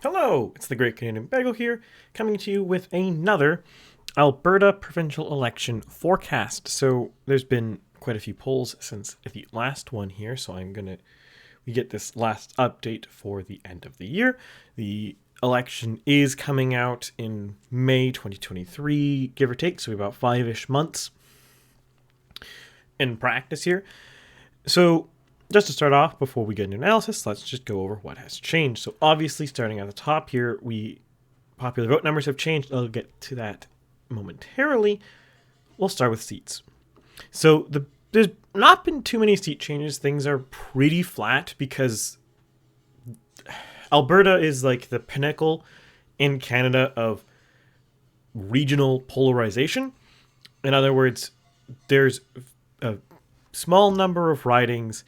Hello, it's the Great Canadian Bagel here, coming to you with another Alberta provincial election forecast. So there's been quite a few polls since the last one here, so we get this last update for the end of the year. The election is coming out in May 2023, give or take, so about 5-ish months in practice here. So just to start off, before we get into analysis, let's just go over what has changed. So obviously, starting at the top here, popular vote numbers have changed. I'll get to that momentarily. We'll start with seats. So there's not been too many seat changes. Things are pretty flat because Alberta is like the pinnacle in Canada of regional polarization. In other words, there's a small number of ridings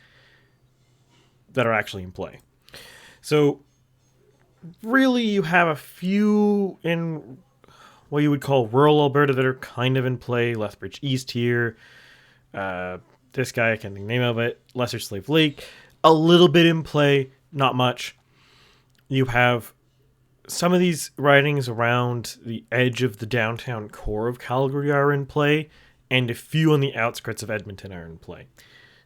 that are actually in play. So really you have a few in what you would call rural Alberta that are kind of in play. Lethbridge East here. This guy, I can't think the name of it. Lesser Slave Lake. A little bit in play, not much. You have some of these ridings around the edge of the downtown core of Calgary are in play, and a few on the outskirts of Edmonton are in play.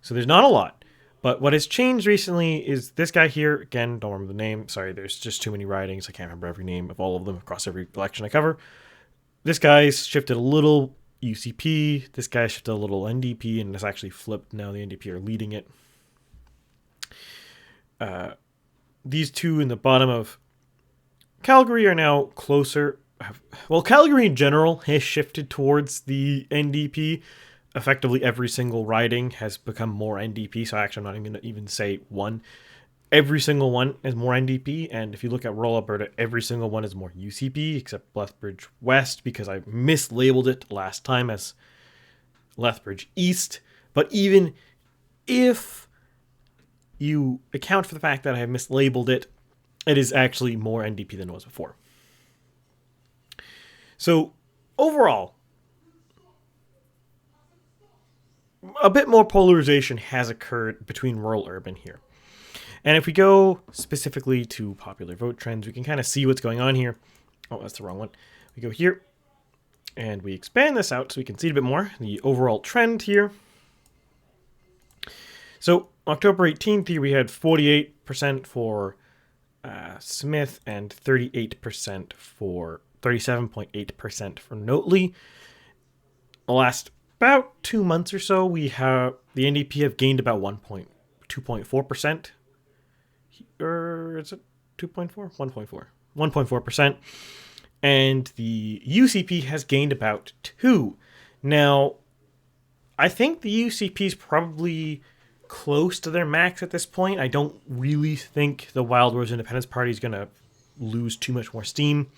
So there's not a lot. But what has changed recently is this guy here. Again, don't remember the name. Sorry, there's just too many ridings. I can't remember every name of all of them across every election I cover. This guy's shifted a little UCP. This guy shifted a little NDP, and it's actually flipped. Now the NDP are leading it. These two in the bottom of Calgary are now closer. Well, Calgary in general has shifted towards the NDP. Effectively every single riding has become more NDP, so actually I'm not even going to even say one. Every single one is more NDP, and if you look at rural Alberta, every single one is more UCP, except Lethbridge West, because I mislabeled it last time as Lethbridge East. But even if you account for the fact that I have mislabeled it, it is actually more NDP than it was before. So overall, a bit more polarization has occurred between rural and urban here. And if we go specifically to popular vote trends, we can kind of see what's going on here. Oh, that's the wrong one. We go here, and we expand this out so we can see it a bit more. The overall trend here. So October 18th here, we had 48% for Smith and 37.8% for Notley. The last about 2 months or so, we have the NDP have gained about 2.4%. Or is it 2.4? 1.4%. And the UCP has gained about 2. Now, I think the UCP is probably close to their max at this point. I don't really think the Wild Rose Independence Party is going to lose too much more steam.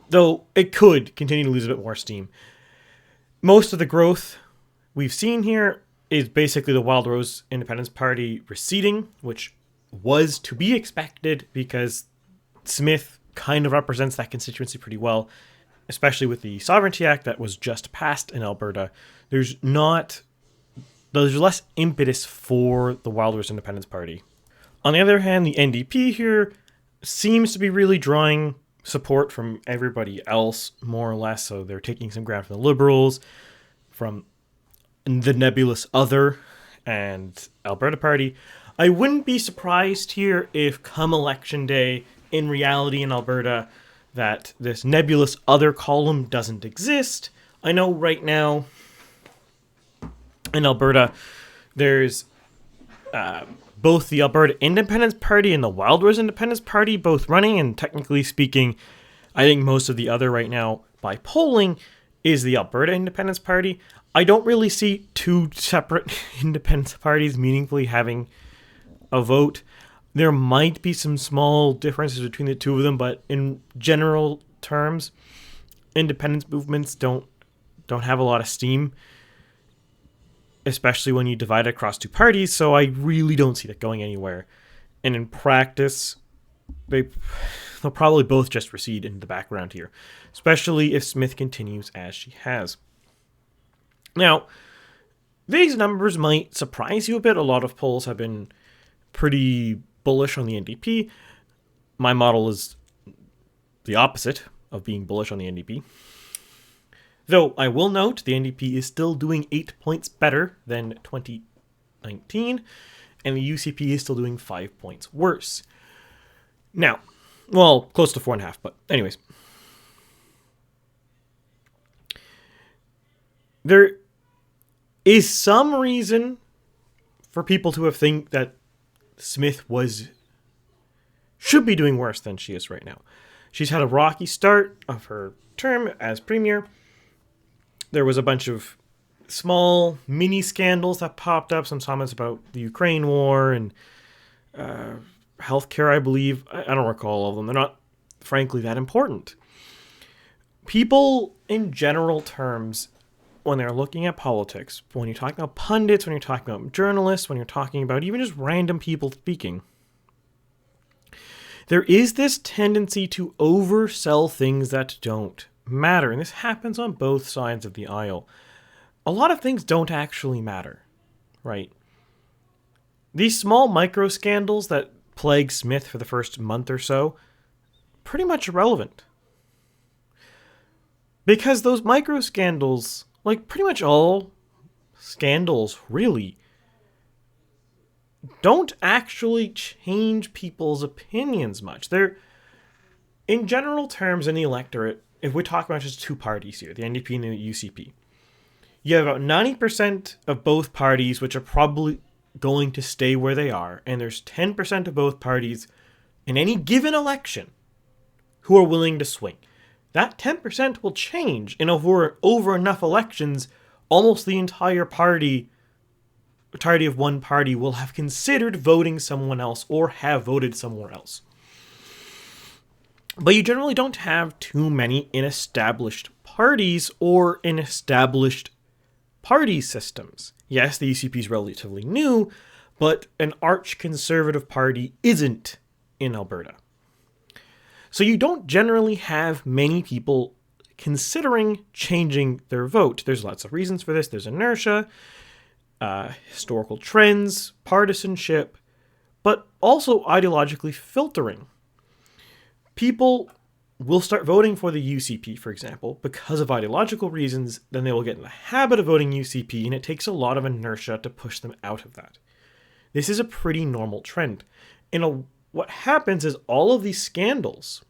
Though it could continue to lose a bit more steam. Most of the growth we've seen here is basically the Wild Rose Independence Party receding, which was to be expected because Smith kind of represents that constituency pretty well, especially with the Sovereignty Act that was just passed in Alberta. There's less impetus for the Wild Rose Independence Party. On the other hand, the NDP here seems to be really drawing support from everybody else, more or less. So they're taking some ground from the Liberals, from the nebulous Other, and Alberta Party. I wouldn't be surprised here if come election day, in reality in Alberta, that this nebulous Other column doesn't exist. I know right now in Alberta, there's both the Alberta Independence Party and the Wild Rose Independence Party both running, and technically speaking, I think most of the Other right now by polling is the Alberta Independence Party. I don't really see two separate independence parties meaningfully having a vote. There might be some small differences between the two of them, but in general terms, independence movements don't have a lot of steam, especially when you divide it across two parties, so I really don't see that going anywhere. And in practice, they'll probably both just recede into the background here, especially if Smith continues as she has. Now, these numbers might surprise you a bit. A lot of polls have been pretty bullish on the NDP. My model is the opposite of being bullish on the NDP. Though I will note the NDP is still doing 8 points better than 2019, and the UCP is still doing 5 points worse. Now, well, close to 4.5, but anyways. There is some reason for people to have think that Smith should be doing worse than she is right now. She's had a rocky start of her term as premier. There was a bunch of small mini scandals that popped up. Some comments about the Ukraine war and healthcare, I believe. I don't recall all of them. They're not, frankly, that important. People, in general terms, when they're looking at politics, when you're talking about pundits, when you're talking about journalists, when you're talking about even just random people speaking, there is this tendency to oversell things that don't matter. And this happens on both sides of the aisle. A lot of things don't actually matter, right? These small micro scandals that plague Smith for the first month or so, pretty much irrelevant. Because those micro scandals, like pretty much all scandals really, don't actually change people's opinions much. They're, in general terms, in the electorate, if we talk about just two parties here, the NDP and the UCP, you have about 90% of both parties which are probably going to stay where they are, and there's 10% of both parties in any given election who are willing to swing. That 10% will change in over enough elections. Almost the entirety of one party will have considered voting someone else or have voted somewhere else. But you generally don't have too many in established parties or in established party systems. Yes, the UCP is relatively new, but an arch-conservative party isn't in Alberta. So you don't generally have many people considering changing their vote. There's lots of reasons for this. There's inertia, historical trends, partisanship, but also ideologically filtering. People will start voting for the UCP, for example, because of ideological reasons. Then they will get in the habit of voting UCP, and it takes a lot of inertia to push them out of that. This is a pretty normal trend. What happens is all of these scandals,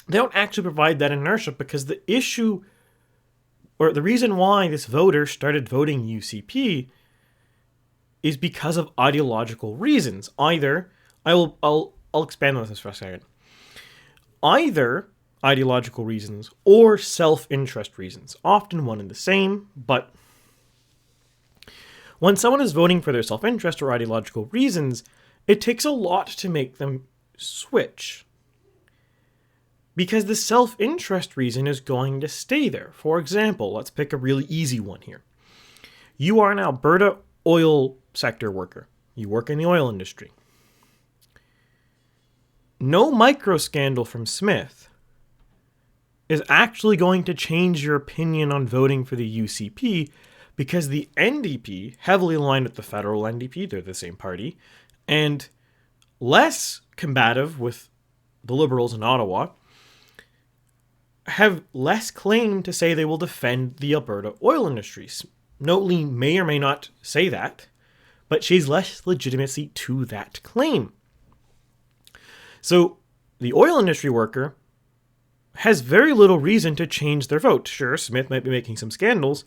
they don't actually provide that inertia, because the issue, or the reason why this voter started voting UCP, is because of ideological reasons. Either, I'll expand on this for a second. Either ideological reasons or self-interest reasons. Often one and the same, but when someone is voting for their self-interest or ideological reasons, it takes a lot to make them switch. Because the self-interest reason is going to stay there. For example, let's pick a really easy one here. You are an Alberta oil sector worker. You work in the oil industry. No micro scandal from Smith is actually going to change your opinion on voting for the UCP, because the NDP, heavily aligned with the federal NDP, they're the same party, and less combative with the Liberals in Ottawa, have less claim to say they will defend the Alberta oil industry. Notley may or may not say that, but she has less legitimacy to that claim. So the oil industry worker has very little reason to change their vote. Sure, Smith might be making some scandals,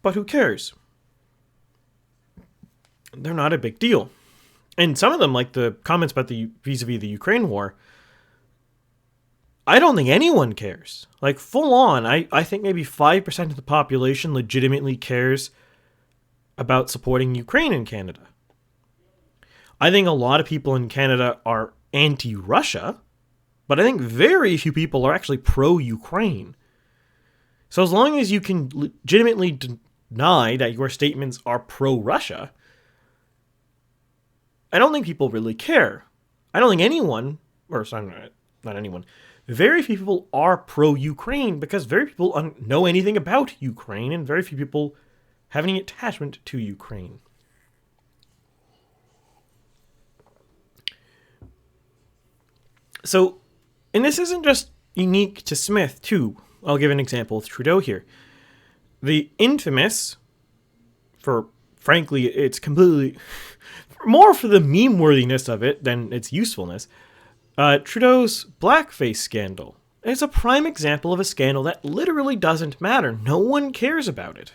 but who cares? They're not a big deal. And some of them, like the comments about the vis-a-vis the Ukraine war, I don't think anyone cares. Like, full on, I think maybe 5% of the population legitimately cares about supporting Ukraine in Canada. I think a lot of people in Canada are anti-Russia, but I think very few people are actually pro-Ukraine. So as long as you can legitimately deny that your statements are pro-Russia, I don't think people really care. I don't think anyone, or sorry, not anyone, very few people are pro-Ukraine, because very few people know anything about Ukraine, and very few people have any attachment to Ukraine. So, and this isn't just unique to Smith, too. I'll give an example with Trudeau here. The infamous, for frankly, it's completely more for the meme worthiness of it than its usefulness. Trudeau's blackface scandal is a prime example of a scandal that literally doesn't matter. No one cares about it.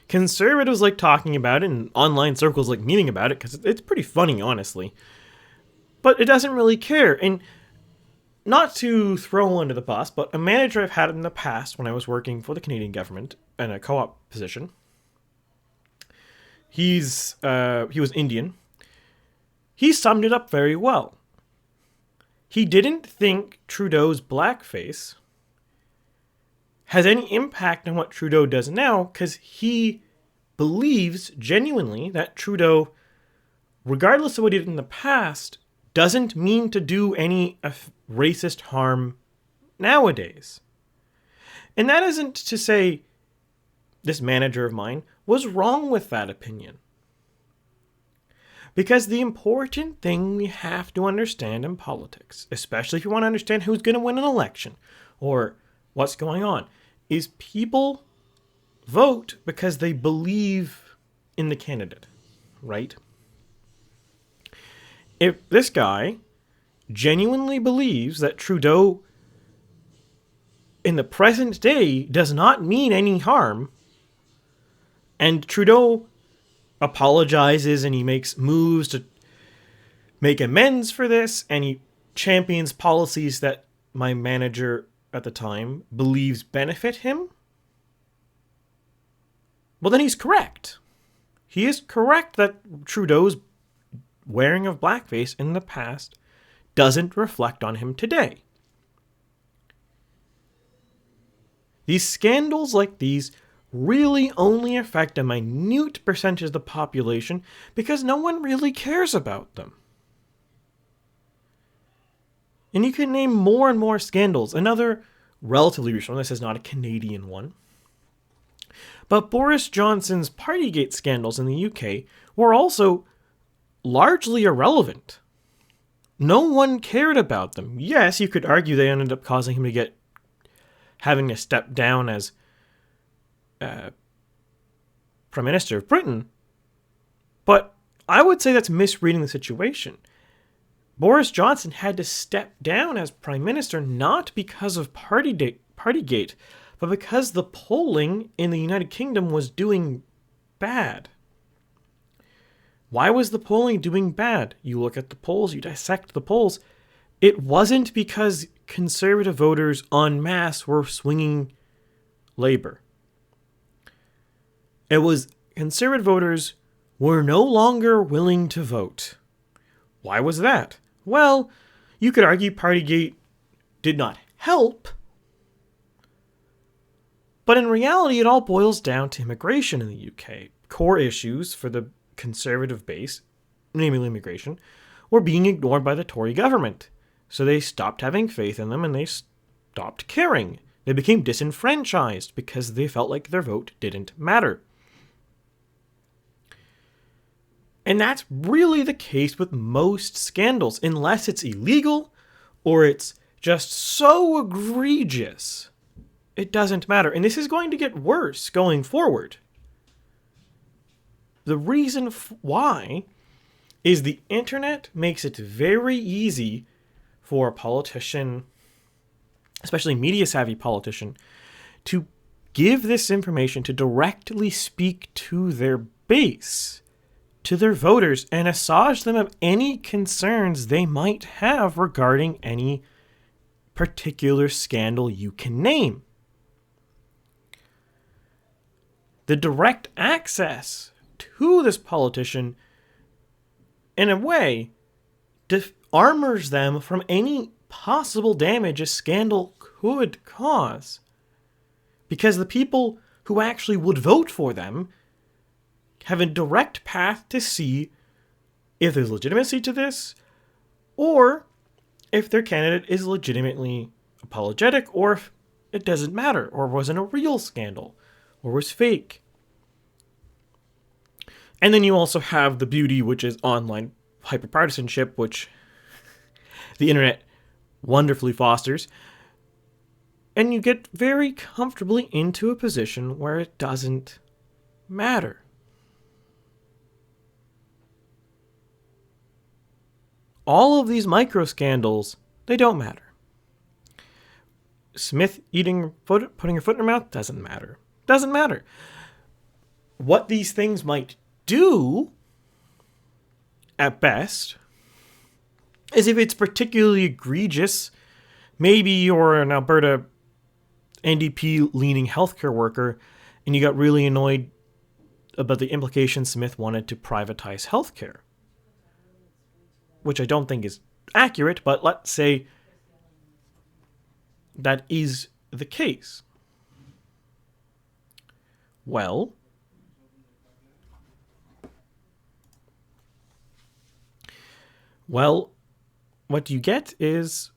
Conservatives like talking about it, and online circles like memeing about it because it's pretty funny, honestly. But it doesn't really care. And not to throw under the bus, but a manager I've had in the past when I was working for the Canadian government in a co-op position, he was Indian. He summed it up very well. He didn't think Trudeau's blackface has any impact on what Trudeau does now because he believes genuinely that Trudeau, regardless of what he did in the past, doesn't mean to do any racist harm nowadays. And that isn't to say this manager of mine was wrong with that opinion. Because the important thing we have to understand in politics, especially if you want to understand who's going to win an election or what's going on, is people vote because they believe in the candidate, right? If this guy genuinely believes that Trudeau in the present day does not mean any harm, and Trudeau apologizes and he makes moves to make amends for this, and he champions policies that my manager at the time believes benefit him, well, then he's correct. He is correct that Trudeau's wearing of blackface in the past doesn't reflect on him today. These scandals like these really only affect a minute percentage of the population because no one really cares about them. And you can name more and more scandals. Another relatively recent one, this is not a Canadian one, but Boris Johnson's Partygate scandals in the UK were also largely irrelevant. No one cared about them. Yes, you could argue they ended up causing him to having to step down as Prime Minister of Britain, but I would say that's misreading the situation. Boris Johnson had to step down as Prime Minister not because of Partygate, but because the polling in the United Kingdom was doing bad. Why was the polling doing bad? You look at the polls, you dissect the polls. It wasn't because Conservative voters en masse were swinging Labour. It was Conservative voters were no longer willing to vote. Why was that? Well, you could argue Partygate did not help, but in reality it all boils down to immigration in the UK. Core issues for the Conservative base, namely immigration, were being ignored by the Tory government. So they stopped having faith in them and they stopped caring. They became disenfranchised because they felt like their vote didn't matter. And that's really the case with most scandals, unless it's illegal or it's just so egregious. It doesn't matter. And this is going to get worse going forward. The reason why is the internet makes it very easy for a politician, especially media-savvy politician, to give this information to directly speak to their base, to their voters, and assuage them of any concerns they might have regarding any particular scandal you can name. The direct access to this politician, in a way, armors them from any possible damage a scandal could cause. Because the people who actually would vote for them have a direct path to see if there's legitimacy to this, or if their candidate is legitimately apologetic, or if it doesn't matter, or wasn't a real scandal, or was fake. And then you also have the beauty, which is online hyperpartisanship, which the internet wonderfully fosters, and you get very comfortably into a position where it doesn't matter. All of these micro scandals, they don't matter. Smith putting her foot in her mouth, doesn't matter. Doesn't matter. What these things might do, at best, is if it's particularly egregious, maybe you're an Alberta NDP-leaning healthcare worker and you got really annoyed about the implications Smith wanted to privatize healthcare. Which I don't think is accurate, but let's say that is the case. Well, what you get is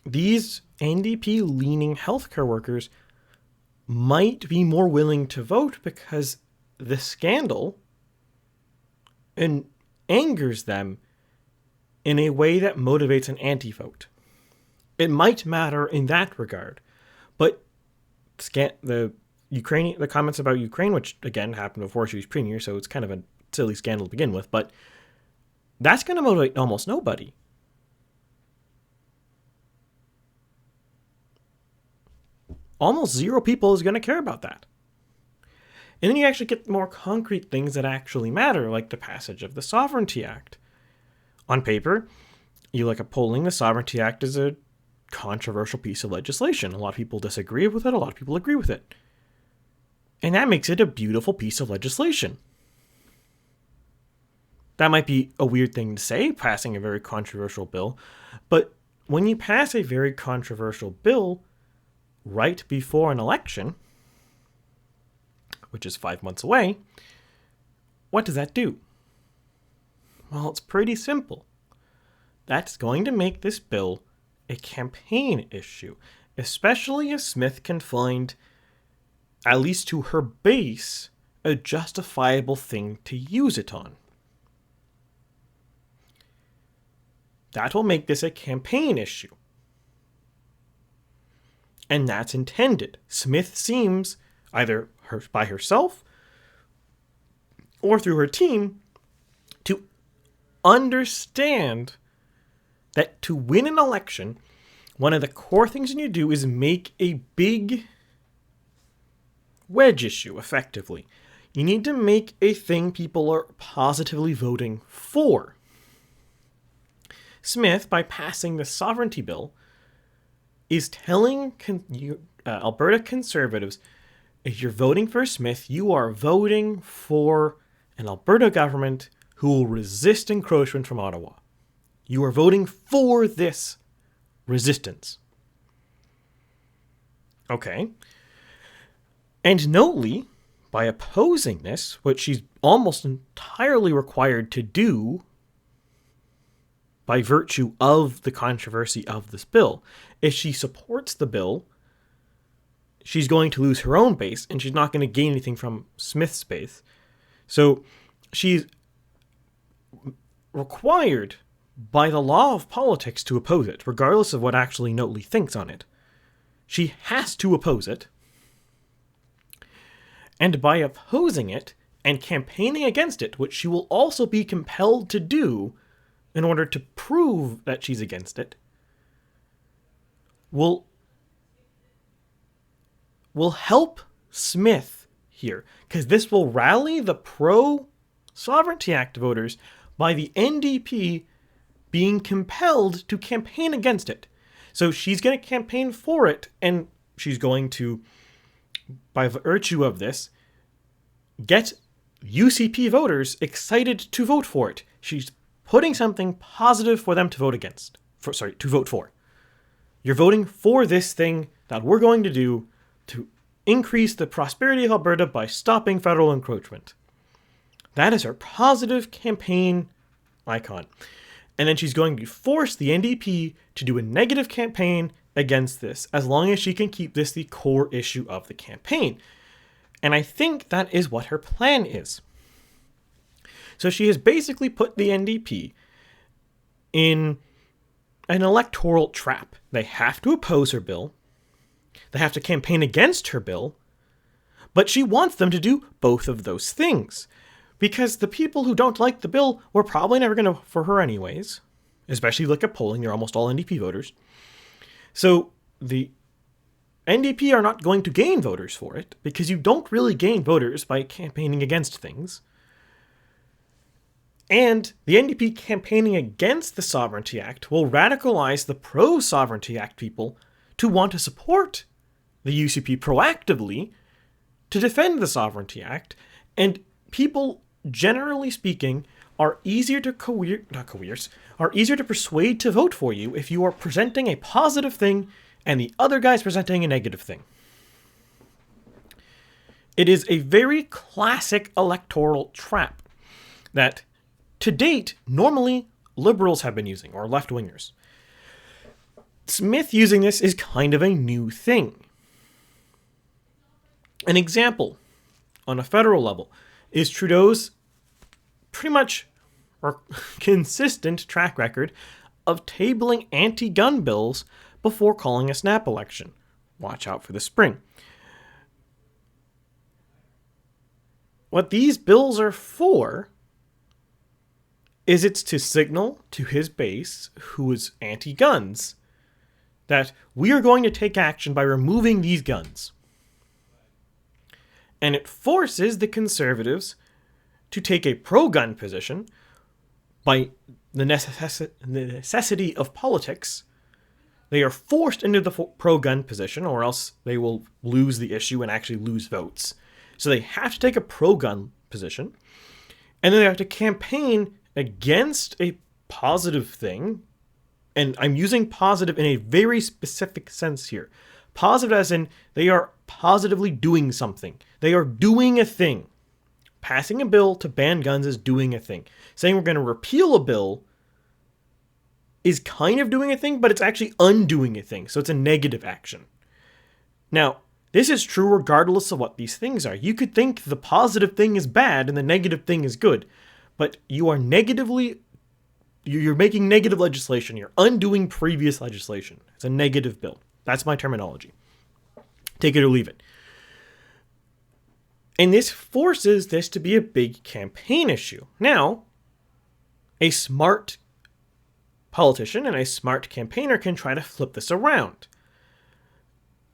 these NDP-leaning healthcare workers might be more willing to vote because the scandal angers them in a way that motivates an anti-vote. It might matter in that regard, but the comments about Ukraine, which again happened before she was premier, so it's kind of a silly scandal to begin with, but that's going to motivate almost nobody. Almost zero people is going to care about that. And then you actually get more concrete things that actually matter, like the passage of the Sovereignty Act. On paper, you look at polling, the Sovereignty Act is a controversial piece of legislation. A lot of people disagree with it, a lot of people agree with it. And that makes it a beautiful piece of legislation. That might be a weird thing to say, passing a very controversial bill, but when you pass a very controversial bill right before an election, which is 5 months away, what does that do? Well, it's pretty simple. That's going to make this bill a campaign issue, especially if Smith can find, at least to her base, a justifiable thing to use it on. That will make this a campaign issue. And that's intended. Smith seems, either by herself or through her team, to understand that to win an election, one of the core things you need to do is make a big wedge issue, effectively. You need to make a thing people are positively voting for. Smith, by passing the sovereignty bill, is telling Alberta Conservatives, if you're voting for Smith, you are voting for an Alberta government who will resist encroachment from Ottawa. You are voting for this resistance. Okay. And notely, by opposing this, which she's almost entirely required to do by virtue of the controversy of this bill, if she supports the bill, she's going to lose her own base, and she's not going to gain anything from Smith's base. So she's required by the law of politics to oppose it, regardless of what actually Notley thinks on it. She has to oppose it. And by opposing it and campaigning against it, which she will also be compelled to do in order to prove that she's against it, will help Smith here, because this will rally the pro-Sovereignty Act voters by the NDP being compelled to campaign against it. So she's going to campaign for it, and she's going to, by virtue of this, get UCP voters excited to vote for it. She's putting something positive for them to vote against. To vote for. You're voting for this thing that we're going to do to increase the prosperity of Alberta by stopping federal encroachment. That is her positive campaign icon. And then she's going to force the NDP to do a negative campaign against this, as long as she can keep this the core issue of the campaign. And I think that is what her plan is. So she has basically put the NDP in an electoral trap. They have to oppose her bill, they have to campaign against her bill, but she wants them to do both of those things. Because the people who don't like the bill were probably never going to vote for her anyways. Especially look at polling, they're almost all NDP voters. So the NDP are not going to gain voters for it, because you don't really gain voters by campaigning against things. And the NDP campaigning against the Sovereignty Act will radicalize the pro-Sovereignty Act people to want to support the UCP proactively to defend the Sovereignty Act, and people, generally speaking, are easier to are easier to persuade to vote for you if you are presenting a positive thing and the other guy's presenting a negative thing. It is a very classic electoral trap that, to date, normally liberals have been using, or left-wingers. Smith using this is kind of a new thing. An example, on a federal level, is Trudeau's pretty much or consistent track record of tabling anti-gun bills before calling a snap election. Watch out for the spring. What these bills are for is it's to signal to his base, who is anti-guns, that we are going to take action by removing these guns. And it forces the Conservatives to take a pro-gun position by the necessity of politics. They are forced into the pro-gun position, or else they will lose the issue and actually lose votes. So they have to take a pro-gun position, and then they have to campaign against a positive thing. And I'm using positive in a very specific sense here. Positive as in they are positively doing something. They are doing a thing. Passing a bill to ban guns is doing a thing. Saying we're going to repeal a bill is kind of doing a thing, but it's actually undoing a thing. So it's a negative action. Now, this is true regardless of what these things are. You could think the positive thing is bad and the negative thing is good, but you're making negative legislation. You're undoing previous legislation. It's a negative bill. That's my terminology. Take it or leave it. And this forces this to be a big campaign issue. Now, a smart politician and a smart campaigner can try to flip this around.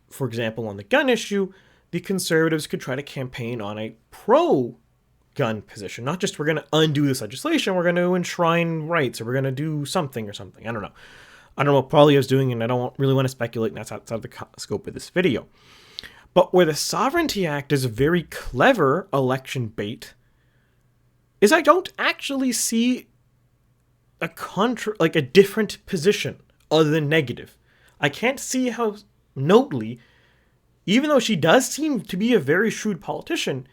For example, on the gun issue, the Conservatives could try to campaign on a pro-gun position. Not just we're going to undo this legislation, we're going to enshrine rights, or we're going to do something or something. I don't know what Poilievre's doing, and I don't really want to speculate, and that's outside of the scope of this video. But where the Sovereignty Act is a very clever election bait is I don't actually see a different position other than negative. I can't see how Notley, even though she does seem to be a very shrewd politician,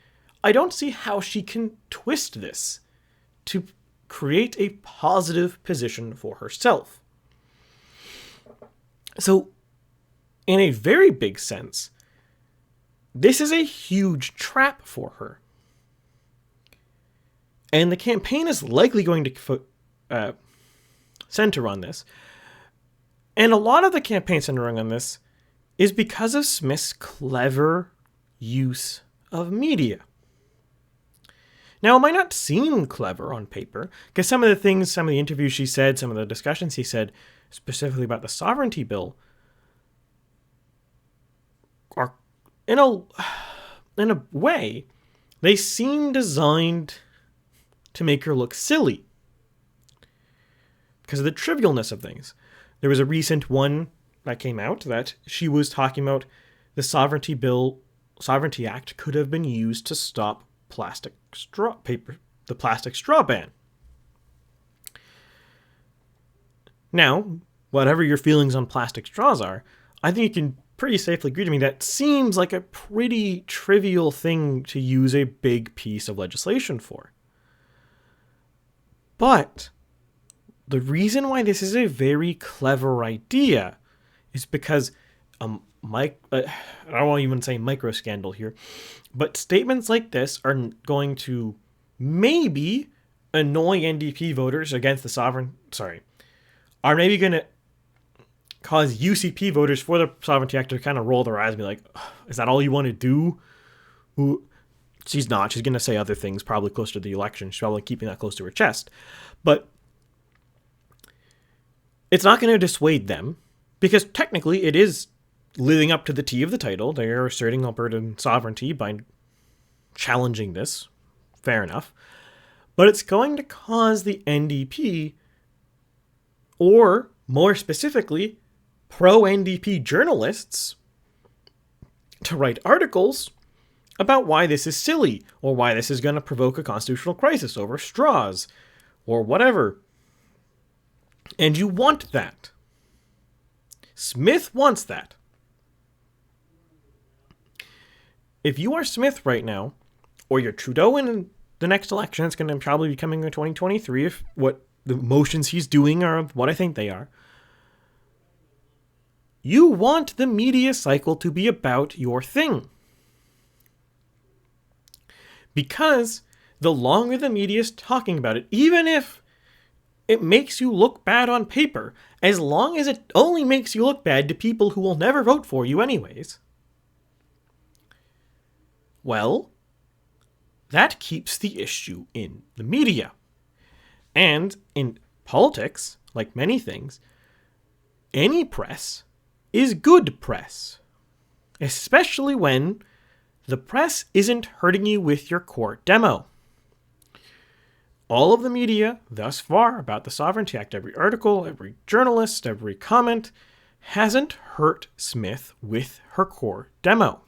I don't see how she can twist this to create a positive position for herself. So, in a very big sense, this is a huge trap for her. And the campaign is likely going to center on this. And a lot of the campaign centering on this is because of Smith's clever use of media. Now, it might not seem clever on paper, because some of the interviews she said, some of the discussions he said, specifically about the sovereignty bill, are, in a way, they seem designed to make her look silly because of the trivialness of things. There was a recent one that came out that she was talking about the Sovereignty Act could have been used to stop the plastic straw ban. Now, whatever your feelings on plastic straws are, I think you can pretty safely agree to me that seems like a pretty trivial thing to use a big piece of legislation for. But the reason why this is a very clever idea is because I don't even say micro scandal here, but statements like this are going to maybe annoy NDP voters against are maybe going to cause UCP voters for the Sovereignty Act to kind of roll their eyes and be like, is that all you want to do? She's not. She's going to say other things probably close to the election. She's probably keeping that close to her chest. But it's not going to dissuade them, because technically it is living up to the T of the title. They are asserting Albertan sovereignty by challenging this. Fair enough. But it's going to cause the NDP, or more specifically, pro-NDP journalists, to write articles about why this is silly, or why this is going to provoke a constitutional crisis over straws, or whatever. And you want that. Smith wants that. If you are Smith right now, or you're Trudeau in the next election, it's going to probably be coming in 2023 if what the motions he's doing are what I think they are. You want the media cycle to be about your thing. Because the longer the media is talking about it, even if it makes you look bad on paper, as long as it only makes you look bad to people who will never vote for you anyways, well, that keeps the issue in the media. And in politics, like many things, any press is good press, especially when the press isn't hurting you with your core demo. All of the media thus far about the Sovereignty Act, every article, every journalist, every comment, hasn't hurt Smith with her core demo.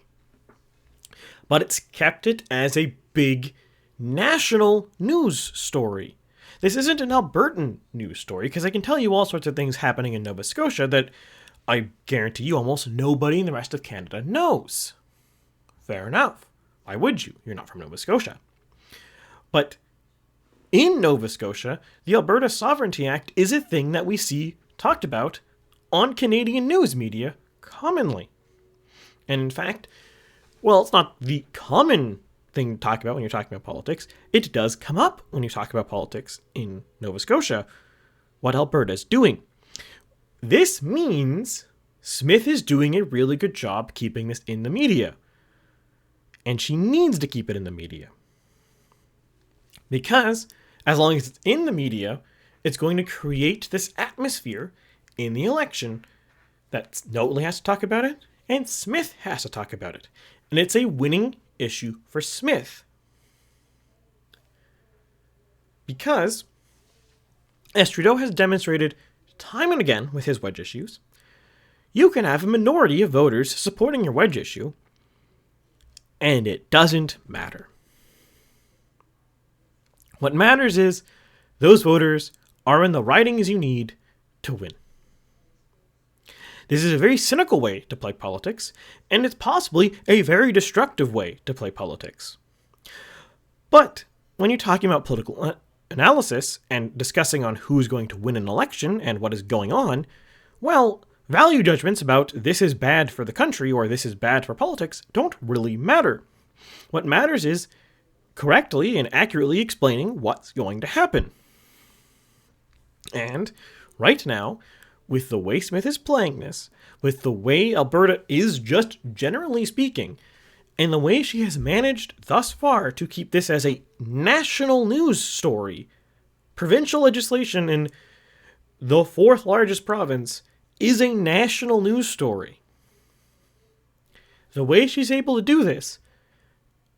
But it's kept it as a big national news story. This isn't an Albertan news story, because I can tell you all sorts of things happening in Nova Scotia that I guarantee you almost nobody in the rest of Canada knows. Fair enough. Why would you? You're not from Nova Scotia. But in Nova Scotia, the Alberta Sovereignty Act is a thing that we see talked about on Canadian news media commonly. And in fact, well, it's not the common thing to talk about when you're talking about politics. It does come up when you talk about politics in Nova Scotia, what Alberta's doing. This means Smith is doing a really good job keeping this in the media. And she needs to keep it in the media. Because as long as it's in the media, it's going to create this atmosphere in the election that Notley has to talk about it, and Smith has to talk about it. And it's a winning issue for Smith. Because, as Trudeau has demonstrated time and again with his wedge issues, you can have a minority of voters supporting your wedge issue, and it doesn't matter. What matters is those voters are in the ridings you need to win. This is a very cynical way to play politics, and it's possibly a very destructive way to play politics. But when you're talking about political analysis and discussing on who's going to win an election and what is going on, well, value judgments about this is bad for the country or this is bad for politics don't really matter. What matters is correctly and accurately explaining what's going to happen. And right now, with the way Smith is playing this, with the way Alberta is just generally speaking, and the way she has managed thus far to keep this as a national news story, provincial legislation in the fourth largest province is a national news story. The way she's able to do this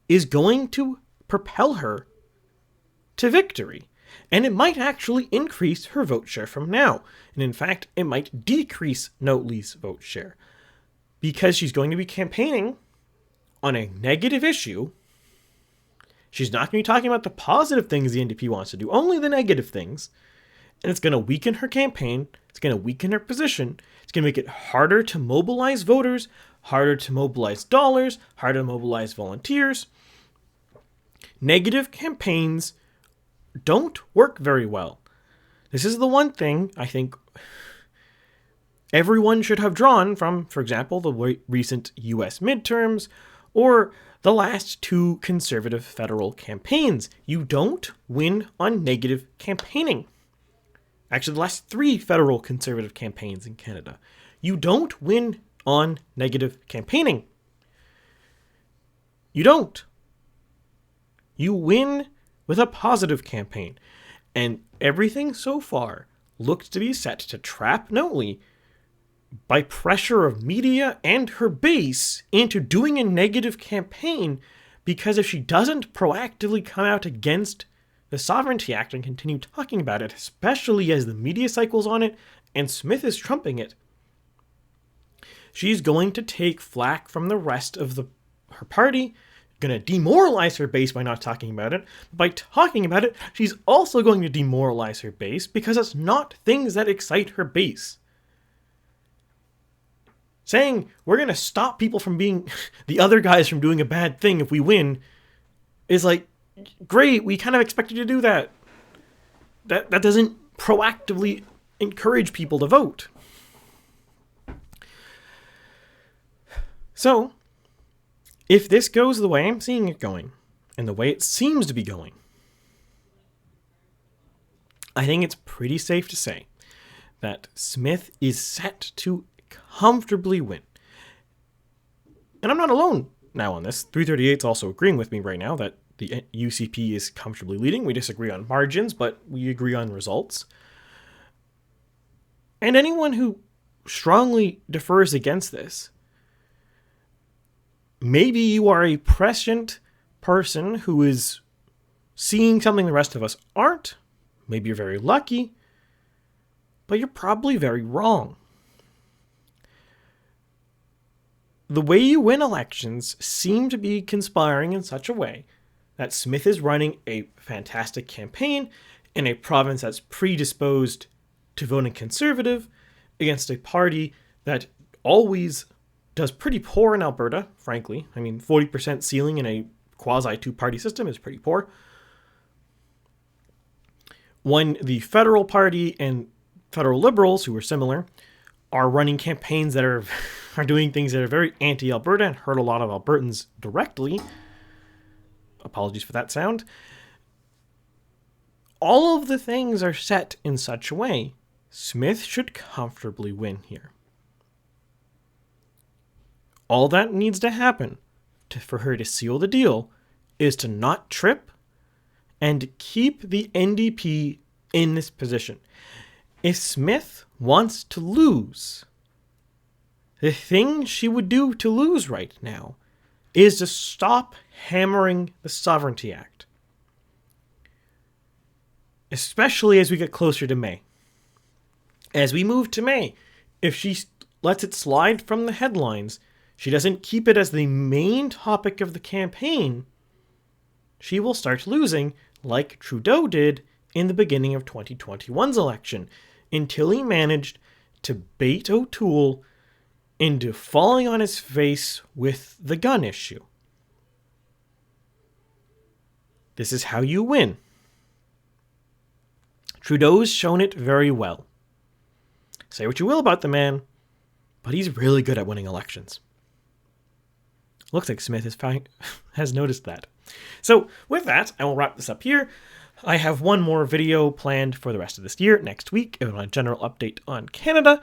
is going to propel her to victory. And it might actually increase her vote share from now. And in fact, it might decrease Notley's vote share. Because she's going to be campaigning on a negative issue. She's not going to be talking about the positive things the NDP wants to do, only the negative things. And it's going to weaken her campaign. It's going to weaken her position. It's going to make it harder to mobilize voters, harder to mobilize dollars, harder to mobilize volunteers. Negative campaigns don't work very well. This is the one thing I think everyone should have drawn from, for example, the recent US midterms or the last two conservative federal campaigns. You don't win on negative campaigning. actually the last 3 federal Conservative campaigns in Canada. You don't win on negative campaigning. You don't. You win with a positive campaign. And everything so far looks to be set to trap Notley by pressure of media and her base into doing a negative campaign, because if she doesn't proactively come out against the Sovereignty Act and continue talking about it, especially as the media cycles on it and Smith is trumping it, she's going to take flack from the rest of her party, going to demoralize her base by not talking about it. By talking about it, she's also going to demoralize her base because it's not things that excite her base. Saying we're going to stop people from being the other guys from doing a bad thing if we win is like, great, we kind of expect you to do that. That doesn't proactively encourage people to vote. So, if this goes the way I'm seeing it going, and the way it seems to be going, I think it's pretty safe to say that Smith is set to comfortably win. And I'm not alone now on this. 338's also agreeing with me right now that the UCP is comfortably leading. We disagree on margins, but we agree on results. And anyone who strongly defers against this, maybe you are a prescient person who is seeing something the rest of us aren't. Maybe you're very lucky, but you're probably very wrong. The way you win elections seem to be conspiring in such a way that Smith is running a fantastic campaign in a province that's predisposed to voting Conservative against a party that always does pretty poor in Alberta, frankly. I mean, 40% ceiling in a quasi-2-party system is pretty poor. When the federal party and federal liberals, who are similar, are running campaigns that are doing things that are very anti-Alberta and hurt a lot of Albertans directly, apologies for that sound, all of the things are set in such a way Smith should comfortably win here. All that needs to happen for her to seal the deal is to not trip and keep the NDP in this position. If Smith wants to lose, the thing she would do to lose right now is to stop hammering the Sovereignty Act. Especially as we get closer to May. As we move to May, if she lets it slide from the headlines, she doesn't keep it as the main topic of the campaign, she will start losing like Trudeau did in the beginning of 2021's election, until he managed to bait O'Toole into falling on his face with the gun issue. This is how you win. Trudeau's shown it very well. Say what you will about the man, but he's really good at winning elections. Looks like Smith has noticed that. So with that, I will wrap this up here. I have one more video planned for the rest of this year, next week, on a general update on Canada.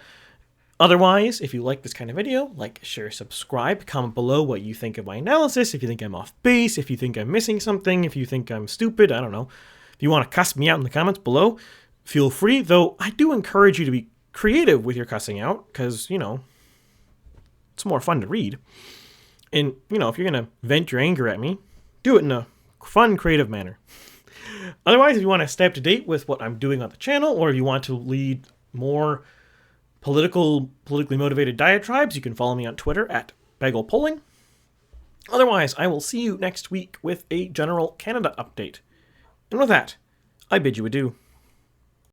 Otherwise, if you like this kind of video, like, share, subscribe, comment below what you think of my analysis, if you think I'm off base, if you think I'm missing something, if you think I'm stupid, I don't know. If you want to cuss me out in the comments below, feel free, though I do encourage you to be creative with your cussing out, because, it's more fun to read. And, if you're going to vent your anger at me, do it in a fun, creative manner. Otherwise, if you want to stay up to date with what I'm doing on the channel, or if you want to lead more politically motivated diatribes, you can follow me on Twitter at BagelPolling. Otherwise, I will see you next week with a general Canada update. And with that, I bid you adieu.